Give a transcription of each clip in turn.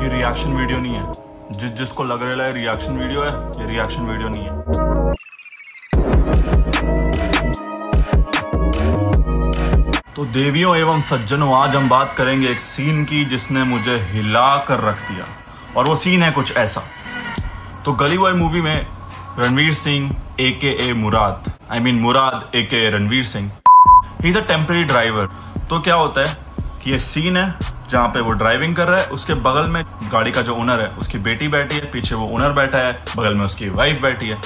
ये reaction video नहीं है। जिसको लग रहा है रिएक्शन वीडियो है, ये रिएक्शन वीडियो नहीं है। तो देवियों एवं सज्जनों, आज हम बात करेंगे एक सीन की जिसने मुझे हिला कर रख दिया, और वो सीन है कुछ ऐसा। तो गली बॉय मूवी में Ranveer Singh AKA Murad, Murad AKA Ranveer Singh, he is a temporary driver. तो क्या होता है कि ये सीन है जहाँ पे वो ड्राइविंग कर रहा है, उसके बगल में गाड़ी का जो ओनर है उसकी बेटी बैठी है, पीछे वो ओनर बैठा है, बगल में उसकी वाइफ बैठी है,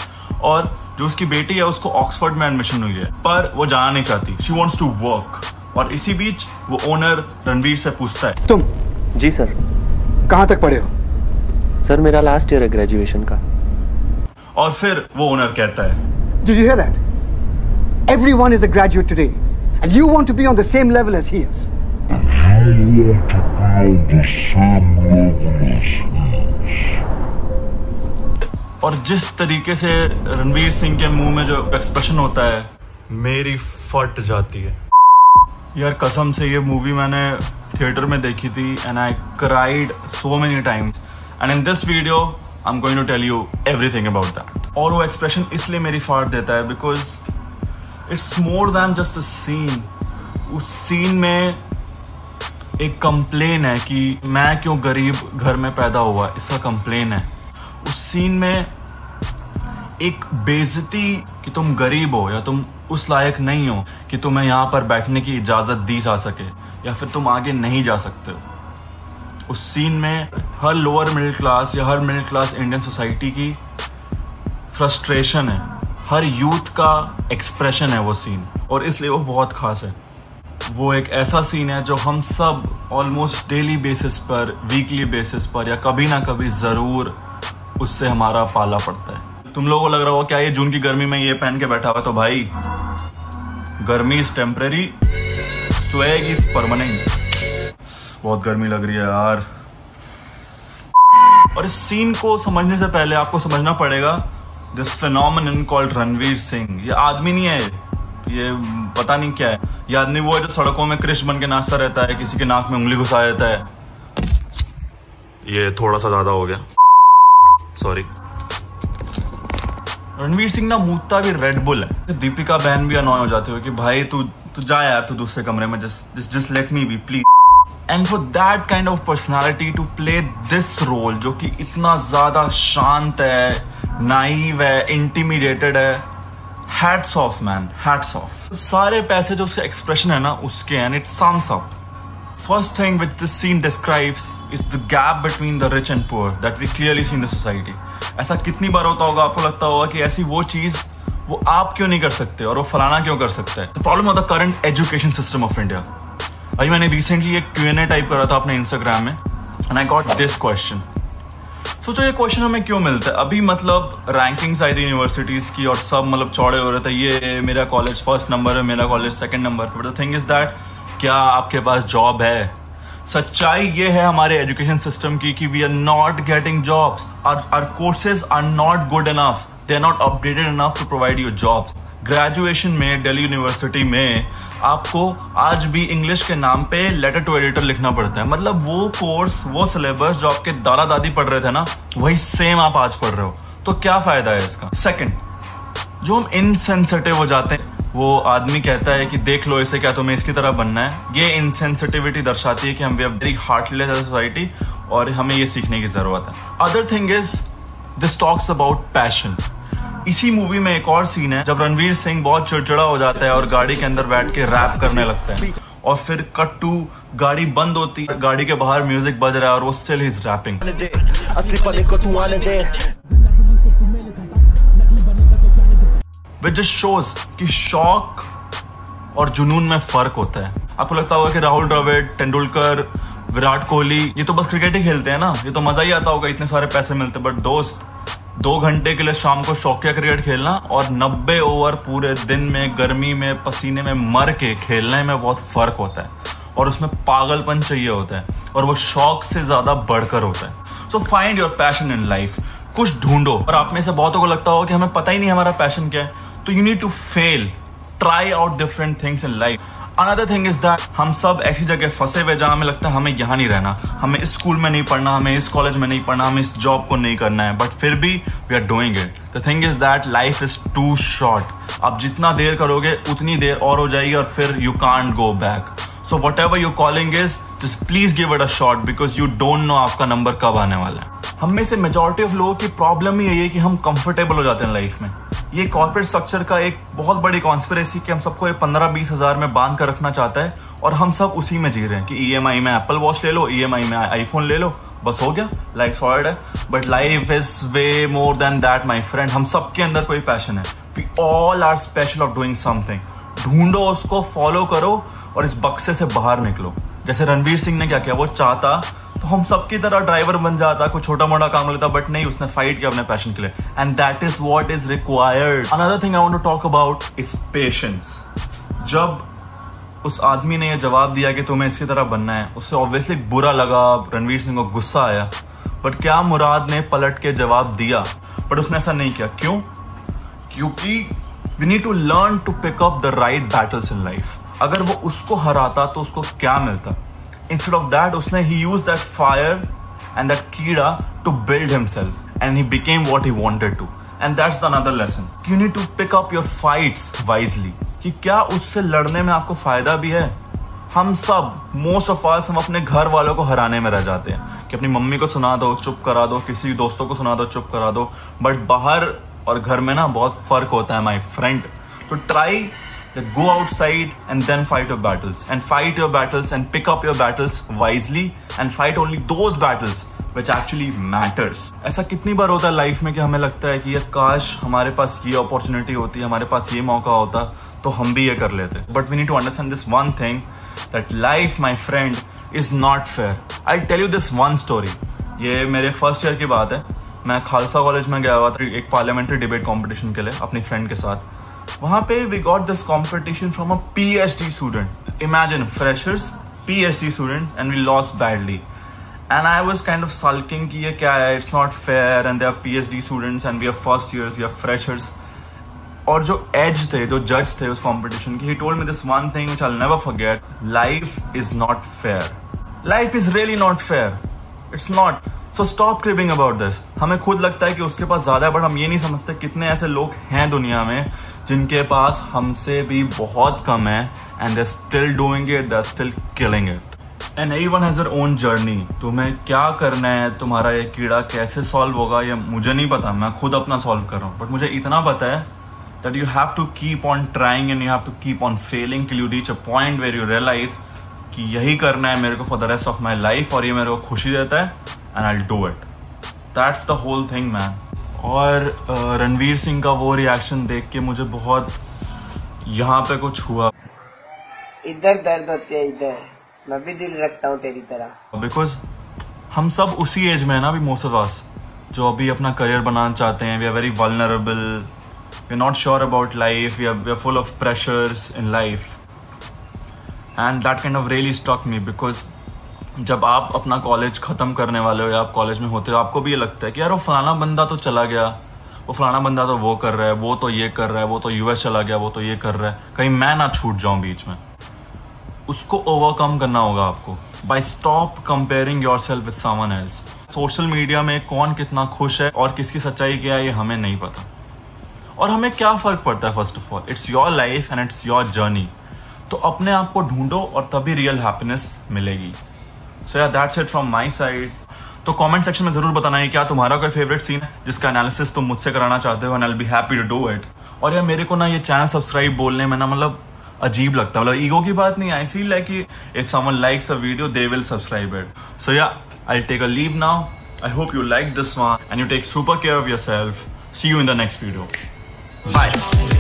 और जो उसकी बेटी है उसको ऑक्सफोर्ड में एडमिशन हुई है, पर वो जाना नहीं चाहती, शी वॉन्ट्स टू वर्क। और इसी बीच वो ओनर रणवीर से पूछता है, तुम? जी सर। कहाँ तक पढ़े हो? सर मेरा लास्ट ईयर है ग्रेजुएशन का। और फिर वो ओनर कहता है, Did you hear that? Everyone is a graduate today, and you want to be on the same level as he is. और जिस तरीके से रणवीर सिंह के मुंह में जो एक्सप्रेशन होता है, मेरी फट जाती है यार कसम से। ये मूवी मैंने थिएटर में देखी थी and I cried so many times, and in this video I am going to tell you everything about that. और वो एक्सप्रेशन इसलिए मेरी फाड़ देता है because it's more than just a scene. उस सीन में एक कंप्लेन है कि मैं क्यों गरीब घर में पैदा हुआ, इसका कंप्लेन है। उस सीन में एक बेइज्जती कि तुम गरीब हो या तुम उस लायक नहीं हो कि तुम्हें यहाँ पर बैठने की इजाजत दी जा सके, या फिर तुम आगे नहीं जा सकते हो। उस सीन में हर लोअर मिडिल क्लास या हर मिडिल क्लास इंडियन सोसाइटी की फ्रस्ट्रेशन है, हर यूथ का एक्सप्रेशन है वो सीन, और इसलिए वो बहुत खास है। वो एक ऐसा सीन है जो हम सब ऑलमोस्ट डेली बेसिस पर, वीकली बेसिस पर, या कभी ना कभी जरूर उससे हमारा पाला पड़ता है। तुम लोगों को लग रहा हो क्या ये जून की गर्मी में ये पहन के बैठा हुआ, तो भाई गर्मी is temporary, swag is permanent. बहुत गर्मी लग रही है यार। और इस सीन को समझने से पहले आपको समझना पड़ेगा this phenomenon called Ranveer Singh. ये आदमी नहीं है, ये पता नहीं क्या है। ये आदमी वो है जो सड़कों में क्रिश बन के नाचता रहता है, किसी के नाक में उंगली घुसा देता है। ये थोड़ा सा ज्यादा हो गया, सॉरी। रणवीर सिंह ना मूता भी रेड बुल है। दीपिका बहन भी अनॉय हो जाते हो कि भाई तू जा यार, तू दूसरे कमरे में, just let me be please. And for that kind of personality to play this role जो कि इतना ज्यादा शांत है, नाइव है, इंटिमिडेटेड है, hats off man, hats off. सारे पैसे जो उसके एक्सप्रेशन है ना उसके, and it sums up. First thing which this scene describes is the gap between the rich and poor that we clearly see in the society. ऐसा कितनी बार होता होगा, आपको लगता होगा कि ऐसी वो चीज वो आप क्यों नहीं कर सकते और वो फलाना क्यों कर सकता है। The problem of the current education system of India. अभी मैंने रिसेंटली एक Q&A टाइप करा था अपने इंस्टाग्राम में, and I got this question. सोचो ये क्वेश्चन हमें क्यों मिलता है? अभी मतलब रैंकिंग्स आई थी यूनिवर्सिटीज की और सब मतलब चौड़े हो रहे थे, ये मेरा कॉलेज फर्स्ट नंबर है, मेरा college second number. But the thing is that, क्या आपके पास जॉब है? सच्चाई ये है हमारे एजुकेशन सिस्टम की कि we are not getting jobs, our courses are not good enough, they are not updated enough to provide you jobs. Graduation में दिल्ली यूनिवर्सिटी में आपको आज भी इंग्लिश के नाम पे लेटर टू एडिटर लिखना पड़ता है। मतलब वो कोर्स, वो सिलेबस जो आपके दादा दादी पढ़ रहे थे ना, वही सेम आप आज पढ़ रहे हो। तो क्या फायदा है इसका? सेकंड, जो हम इनसेंसिटिव हो जाते हैं, वो आदमी कहता है कि देख लो इसे, क्या तुम्हें इसकी तरह बनना है। ये इनसेंसिटिविटी दर्शाती है कि हम we are very heartless as a society, और हमें ये सीखने की जरूरत है। Other thing is this talks about passion. इसी मूवी में एक और सीन है जब रणवीर सिंह बहुत चिड़चिड़ा हो जाता है और गाड़ी के अंदर बैठ के रैप करने लगता है, और फिर कट टू गाड़ी बंद होती है, गाड़ी के बाहर म्यूजिक बज रहा है और वो स्टिल ही is rapping. Which just shows कि शौक और जुनून में फर्क होता है। आपको लगता होगा कि राहुल द्रविड़, तेंदुलकर, विराट कोहली ये तो बस क्रिकेट ही खेलते हैं ना, ये तो मजा ही आता होगा, इतने सारे पैसे मिलते। बट दोस्त, 2 घंटे के लिए शाम को शौकिया क्रिकेट खेलना और 90 ओवर पूरे दिन में गर्मी में पसीने में मर के खेलने में बहुत फर्क होता है, और उसमें पागलपन चाहिए होता है, और वो शौक से ज्यादा बढ़कर होता है। So find your passion in life, कुछ ढूंढो। और आप में से बहुतों को लगता होगा कि हमें पता ही नहीं हमारा पैशन क्या है, तो you need to fail, try out different things in life. Another thing is that हम सब ऐसी जगह फंसे हुए जहां हमें लगता है हमें यहाँ नहीं रहना, हमें इस स्कूल में नहीं पढ़ना, हमें इस कॉलेज में नहीं पढ़ना, हमें इस जॉब को नहीं करना है, बट फिर भी we are doing it. The thing is that life is too short. आप जितना देर करोगे उतनी देर और हो जाएगी और फिर you can't go back. So what ever you calling is, just please give it a shot because you don't know आपका नंबर कब आने वाला है। हम में से मेजॉरिटी ऑफ लोगों की प्रॉब्लम ही यही है कि हम कंफर्टेबल हो जाते हैं लाइफ में। ये कॉर्पोरेट स्ट्रक्चर का एक बहुत बड़ी कॉन्स्पिरेसी कि हम सबको 15-20 हजार में बांध कर रखना चाहता है और हम सब उसी में जी रहे हैं कि ईएमआई में एप्पल वॉच ले लो, ईएमआई में आईफोन ले लो, बस हो गया, लाइफ सॉर्टेड है। But life is way more than that my friend. हम सबके अंदर कोई पैशन है। We all are special of doing something. ढूंढो उसको, फॉलो करो और इस बक्से से बाहर निकलो। जैसे रणवीर सिंह ने क्या किया, वो चाहता तो हम सबकी तरह ड्राइवर बन जाता, कोई छोटा मोटा काम लेता, बट नहीं, उसने फाइट किया अपने पैशन के लिए and that is what is required. Another thing I want to talk about is patience. जब उस आदमी ने ये जवाब दिया कि तुम्हें इसकी तरह बनना है, उससे ऑब्वियसली बुरा लगा, रणवीर सिंह को गुस्सा आया, बट क्या मुराद ने पलट के जवाब दिया, बट उसने ऐसा नहीं किया। क्यों? क्योंकि we need to learn to pick up the right battles in life. अगर वो उसको हराता तो उसको क्या मिलता? Instead of that, उसने he used that fire and that कीड़ा to build himself and he became what he wanted to. And that's the another lesson. You need to pick up your fights wisely. कि क्या उससे लड़ने में आपको फायदा भी है? हम सब, most of us, हम अपने घर वालों को हराने में रह जाते हैं कि अपनी मम्मी को सुना दो, चुप करा दो, किसी दोस्तों को सुना दो, चुप करा दो। बट बाहर और घर में ना बहुत फर्क होता है माई फ्रेंड। तो try that go outside and then fight your battles and fight your battles and pick up your battles wisely and fight only those battles which actually matters. ऐसा कितनी बार होता है लाइफ में कि हमें लगता है कि यार काश हमारे पास ये अपॉर्चुनिटी होती, हमारे पास ये मौका होता तो हम भी ये कर लेते। But we need to understand this one thing that life my friend is not fair. I tell you this one story. ये मेरे फर्स्ट ईयर की बात है। मैं खालसा कॉलेज में गया हुआ था एक पार्लियामेंट्री डिबेट कॉम्पिटिशन के लिए अपनी फ्रेंड के साथ। वहां पे we got this competition from a PhD student. Imagine, freshers, PhD student, and we lost badly. And I was kind of sulking कि ये क्या है, it's not fair and they are PhD students and we are first years, we are freshers. और जो as थे, जो जज थे उस कॉम्पिटिशन की, he told me this one thing which I will never forget, life is not fair. Life is really not fair, it's not. So stop cribbing about this. हमें खुद लगता है कि उसके पास ज्यादा है, बट हम ये नहीं समझते कितने ऐसे लोग हैं दुनिया में जिनके पास हमसे भी बहुत कम है and they still doing it, they still killing it. And everyone has their own journey. तुम्हें क्या करना है, तुम्हारा ये कीड़ा कैसे सॉल्व होगा, ये मुझे नहीं पता, मैं खुद अपना सॉल्व कर रहा हूँ। बट मुझे इतना पता है that you have to keep on trying and you have to keep on failing till you reach a point where you realize कि यही करना है मेरे को for the rest of my life और ये मेरे को खुशी देता है and I will do it. That's the whole thing man. और रणवीर सिंह का वो रिएक्शन देख के मुझे बहुत यहाँ पे कुछ हुआ। इधर दर्द होते है, इधर मैं भी दिल रखता हूँ तेरी तरह। बिकॉज हम सब उसी एज में है ना अभी, मोस्ट ऑफ अस, जो अभी अपना करियर बनाना चाहते हैं। We are very vulnerable, we are not sure about life, we are full of pressures in life and that kind of really stuck me. Because जब आप अपना कॉलेज खत्म करने वाले हो या आप कॉलेज में होते हो, आपको भी ये लगता है कि यार वो फलाना बंदा तो चला गया, वो फलाना बंदा तो वो कर रहा है, वो तो ये कर रहा है, वो तो यूएस चला गया, वो तो ये कर रहा है, कहीं मैं ना छूट जाऊं बीच में। उसको ओवरकम करना होगा आपको by stop comparing yourself with someone else. Social media में कौन कितना खुश है और किसकी सच्चाई क्या है ये हमें नहीं पता, और हमें क्या फर्क पड़ता है। First of all it's your life and it's your journey. तो अपने आप को ढूंढो और तभी रियल हैप्पीनेस मिलेगी। सो या that's it from my side. तो कमेंट सेक्शन में जरूर बताना है क्या तुम्हारा कोई फेवरेट सीन है जिसका एनालिसिस तुम मुझसे कराना चाहते हो, and I will be happy to do it. और यार मेरे को ना ये चैनल सब्सक्राइब बोलने में ना मतलब अजीब लगता है, मतलब ईगो की बात नहीं। I feel like if someone likes a video they will subscribe it. So yeah I take a leave now. I hope you like this one and you take super care of yourself. See you in the next video. Bye.